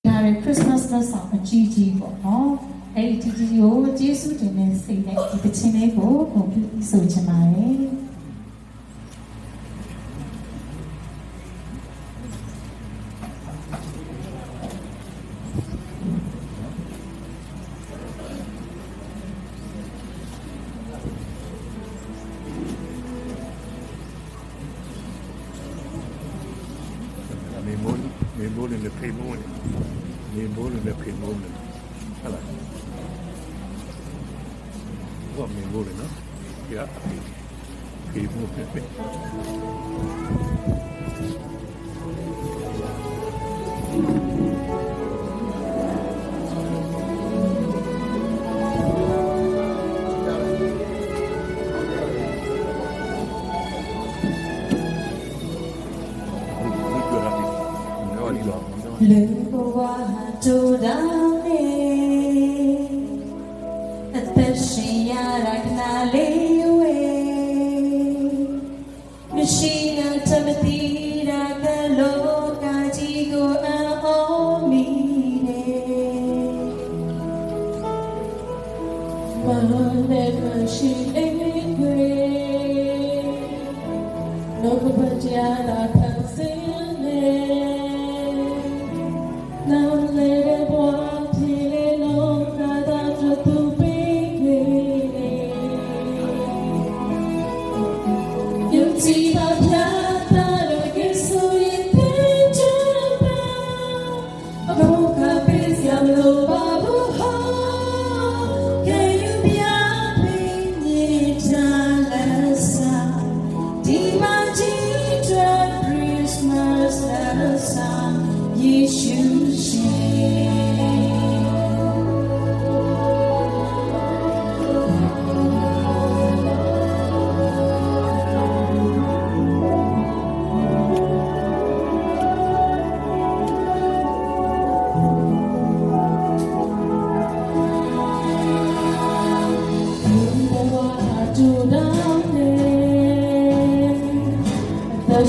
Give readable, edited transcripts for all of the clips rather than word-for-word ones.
Christmas လက်ဆောင်အကြီးကြီးပေါ့နော်အဲ့ဒီကြီးကြီးကိုကျေးဇူးတင်တဲ့စိတ်နဲ့ဒီတခြင်းလေးကိုပုံပြီးဆိုချင်ပါတယ်မေမိုးနဲ့ဖေးမိုးနဲ့မေမိုးနဲ့ဖေးမိုးနဲ့ဟာလားဘာမေမိုးလဲနော်ပြာဖေးမိုးနဲ့ဖေးလူဘဝတူတောင်းနေအသက်ရှင်ရတာခဏလေးဝေးမရှိတော့တမတိတာကလောကကြီးကိုအော်မိနေမလည်းမရှိအိမ်ခွေလောကပကြာတာဖန်ဆင်းနေ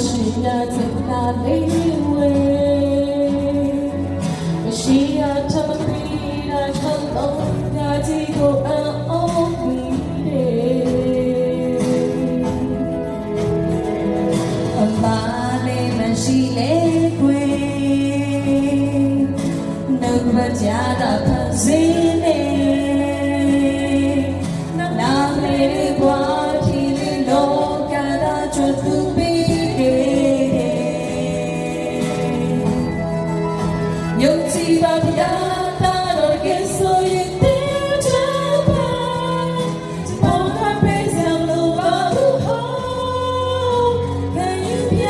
ရှိရတဲ့နာလေးဝေးမရှိရတမပီရာချောင်းတော့ညာကြီးကိုအော်ပြီးအမလေးမရှိလေကွယ်နှုတ်မကြတာဖန်ဆင်းနေနာလေးကွာဒီလောကသာချွတ်သူယုံကြည်ပါဗျာတာတော့ကဲဆိုရင်တဲ့ချပါဒီမောင်ကပေးစံလို့ပါဘူးဟောခံယူပြ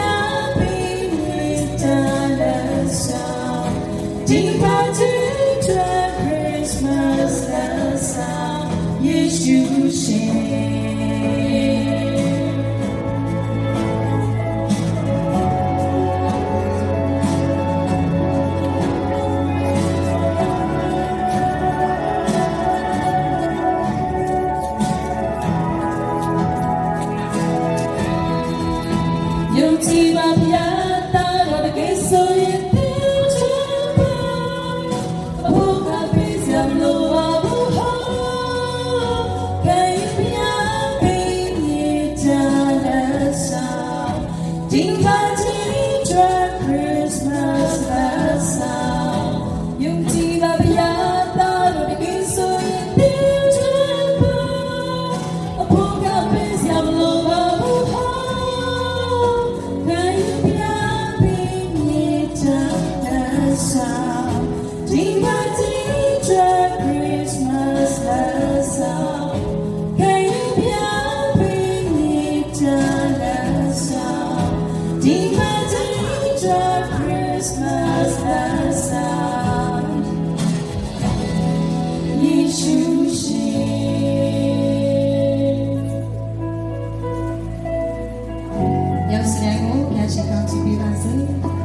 ပေးနေတာလက်ဆောင်ဒီပါချစ်တဲ့ Christmas လက်ဆောင်ယေရှုရှင်ယုံကြည်ပါဗျာတာတော့တကယ်ဆိုရင်တဲ့ချပါအဖို့ကပေးစံလို့ပါဘူးဟောခံယူပြပေးနေတာလက်ဆောင်ဒီပါချီတဲ့ Christmas လက်ဆောင်ယုံကြည်ပါဗျာတာတော့တကယ်ဆိုရင်တဲ့ချပါအဖို့ကပေးစံလို့ပါဘူးဟောYes, I will catch it on TV.